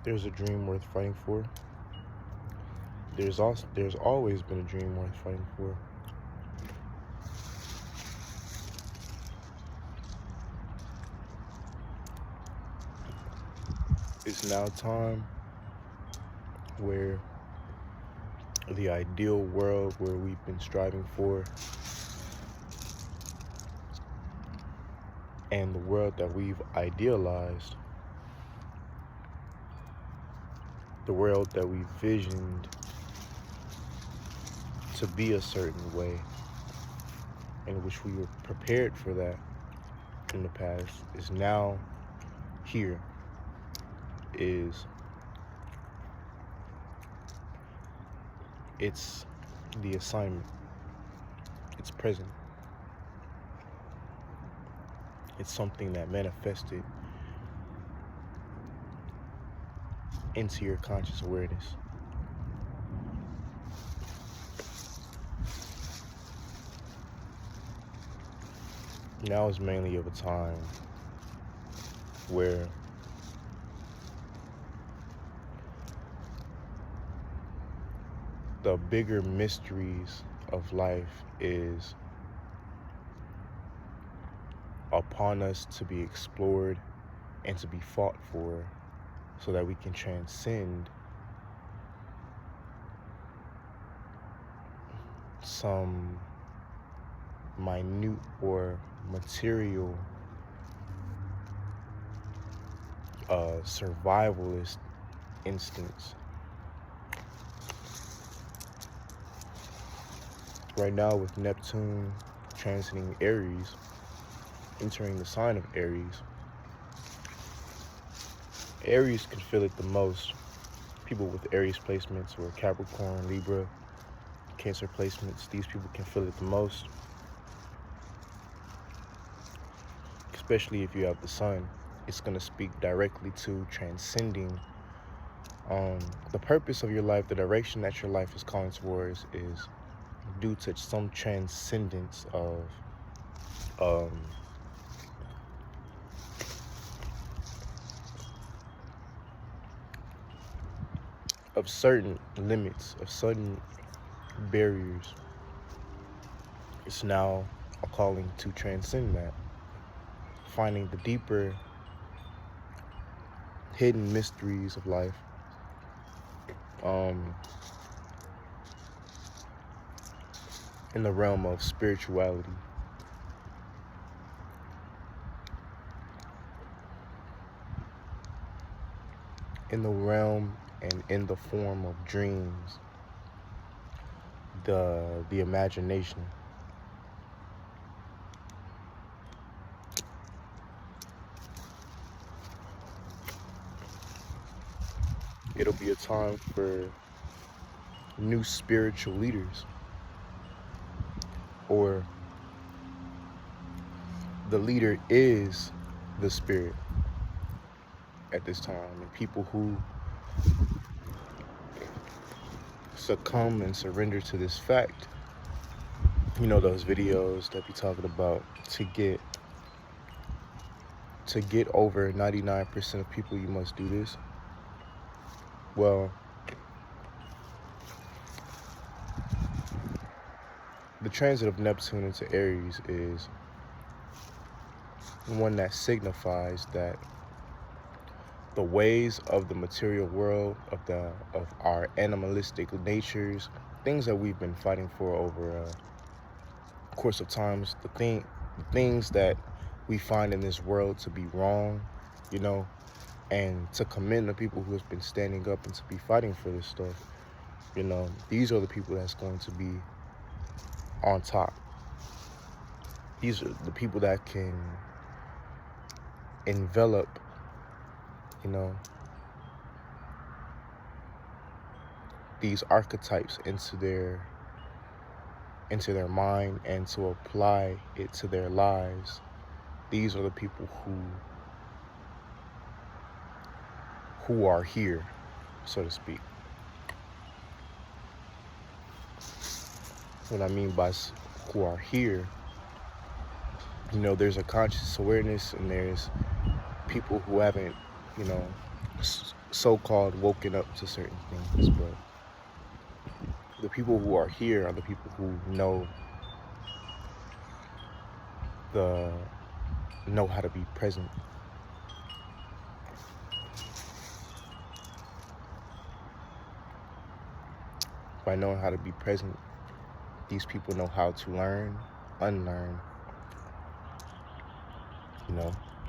there's a dream worth fighting for. There's always been a dream worth fighting for. It's now time where the ideal world where we've been striving for and the world that we've idealized, the world that we visioned to be a certain way, in which we were prepared for that in the past, is now here. It's the assignment. It's present. It's something that manifested into your conscious awareness. Now is mainly of a time where the bigger mysteries of life is upon us to be explored and to be fought for, so that we can transcend some minute or material survivalist instincts. Right now, with Neptune transiting Aries, entering the sign of Aries, Aries can feel it the most. People with Aries placements or Capricorn, Libra, Cancer placements, these people can feel it the most. Especially if you have the sun, it's going to speak directly to transcending the purpose of your life. The direction that your life is calling towards is due to some transcendence of certain limits, of certain barriers. It's now a calling to transcend that, finding the deeper hidden mysteries of life, in the realm of spirituality. In the realm and in the form of dreams, the imagination. It'll be a time for new spiritual leaders, or the leader is the spirit at this time, and people who succumb and surrender to this fact, you know, those videos that be talking about to get over 99% of people, you must do this. Well, the transit of Neptune into Aries is one that signifies that the ways of the material world, of our animalistic natures, things that we've been fighting for over a course of times, the things that we find in this world to be wrong, you know, and to commend the people who have been standing up and to be fighting for this stuff. You know, these are the people that's going to be on top. These are the people that can envelop, you know, these archetypes into their mind and to apply it to their lives. These are the people who are here, so to speak. What I mean by who are here, you know, there's a conscious awareness, and there's people who haven't, you know, so-called woken up to certain things, but the people who are here are the people who the know how to be present. By knowing how to be present, these people know how to learn, unlearn,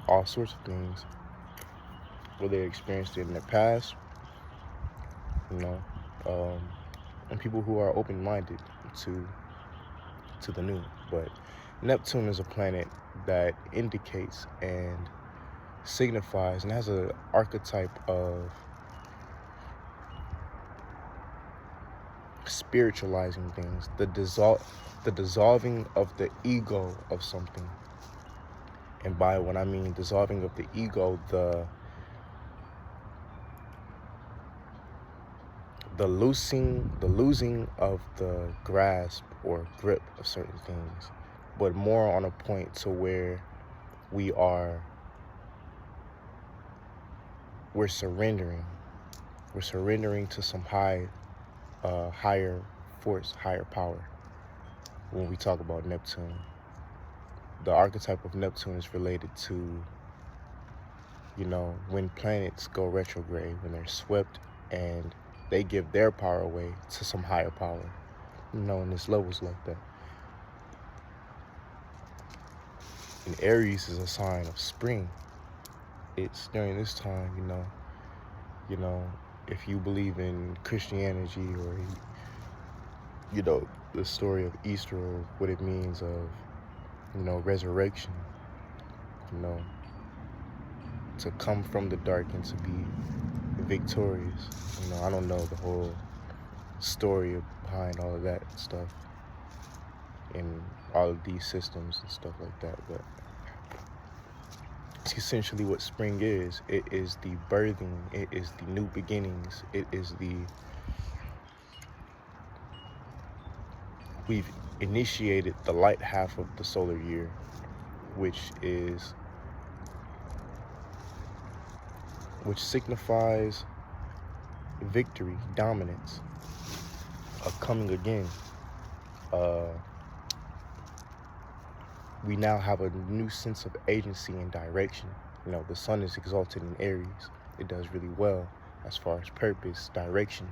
all sorts of things. Whether they experienced it in their past, and people who are open-minded to the new. But Neptune is a planet that indicates and signifies and has an archetype of spiritualizing things, the dissolving of the ego of something. And by when I mean dissolving of the ego, the losing of the grasp or grip of certain things, but more on a point to where we're surrendering to some higher force, higher power. When we talk about Neptune, the archetype of Neptune is related to when planets go retrograde, when they're swept and they give their power away to some higher power, and this levels like that. And Aries is a sign of spring. It's during this time, if you believe in Christianity or, the story of Easter or what it means of, resurrection, to come from the dark and to be victorious. I don't know the whole story behind all of that stuff and all of these systems and stuff like that, but it's essentially what spring is. It is the birthing, it is the new beginnings, we've initiated the light half of the solar year, which signifies victory, dominance, a coming again. We now have a new sense of agency and direction. The sun is exalted in Aries. It does really well as far as purpose, direction,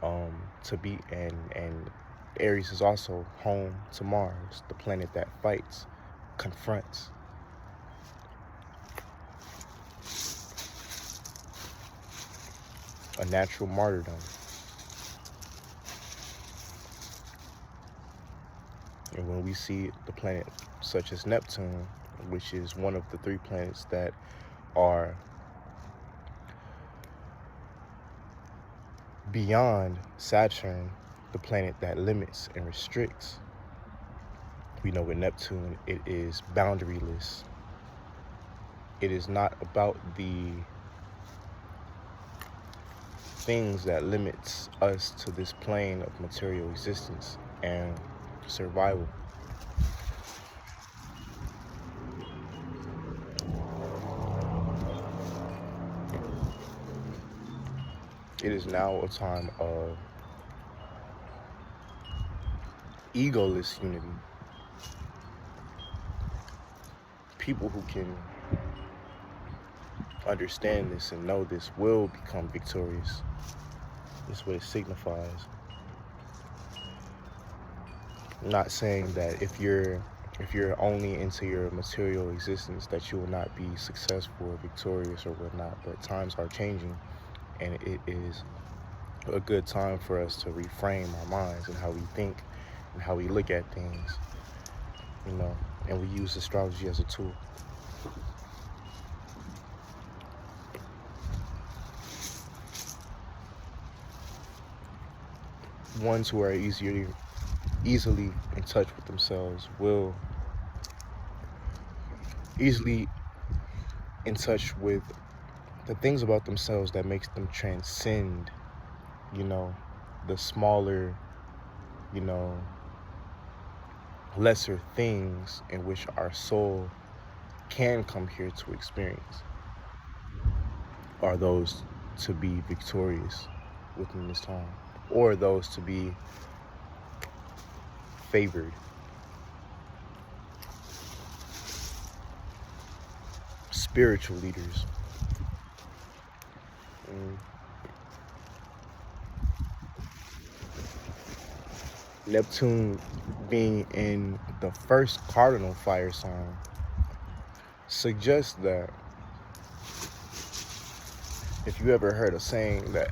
to be, and Aries is also home to Mars, the planet that fights, confronts. A natural martyrdom. And when we see the planet such as Neptune, which is one of the 3 planets that are beyond Saturn, the planet that limits and restricts, we know with Neptune, it is boundaryless. It is not about the things that limits us to this plane of material existence and survival. It is now a time of egoless unity. People who can understand this and know this will become victorious. This is what it signifies. I'm not saying that if you're only into your material existence that you will not be successful or victorious or whatnot, but times are changing, and it is a good time for us to reframe our minds and how we think and how we look at things, and we use astrology as a tool. Ones who are easily in touch with themselves will easily in touch with the things about themselves that makes them transcend, the smaller, lesser things in which our soul can come here to experience. are those to be victorious within this time, or those to be favored. Spiritual leaders. Mm. Neptune being in the first cardinal fire sign suggests that if you ever heard a saying that,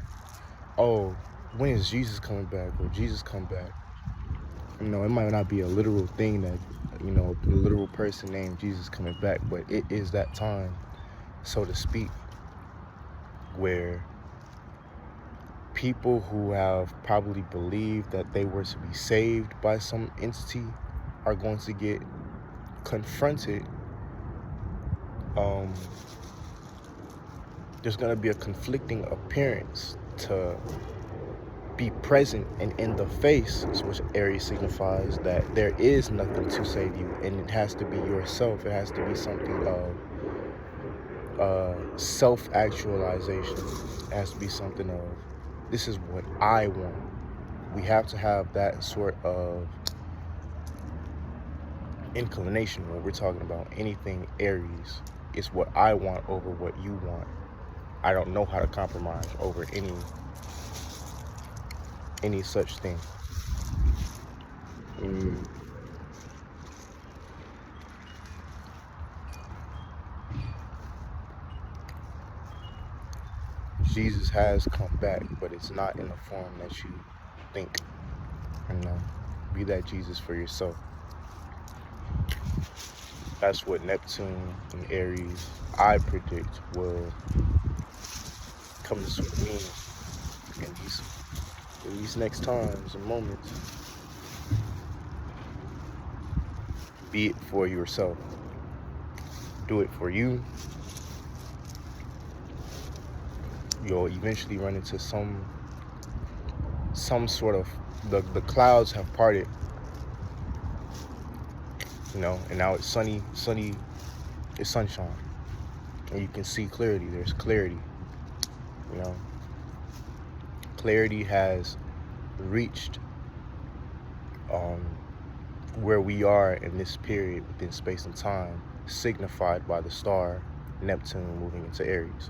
oh, when is Jesus coming back, or Jesus come back, you know, it might not be a literal thing that, you know, a literal person named Jesus coming back, but it is that time, so to speak, where people who have probably believed that they were to be saved by some entity are going to get confronted. There's going to be a conflicting appearance to be present and in the face, which Aries signifies that there is nothing to save you, and it has to be yourself. It has to be something of self-actualization. It has to be something of, this is what I want. We have to have that sort of inclination when we're talking about anything Aries. It's what I want over what you want. I don't know how to compromise over any such thing. Jesus has come back, but it's not in the form that you think. You know, be that Jesus for yourself. That's what Neptune and Aries, I predict, will come to sweet meaning in these next times and moments. Be it for yourself. Do it for you. You'll eventually run into some sort of, the clouds have parted, you know, and now it's sunny, it's sunshine, and you can see clarity. There's clarity, you know. Clarity has reached where we are in this period within space and time, signified by the star Neptune moving into Aries.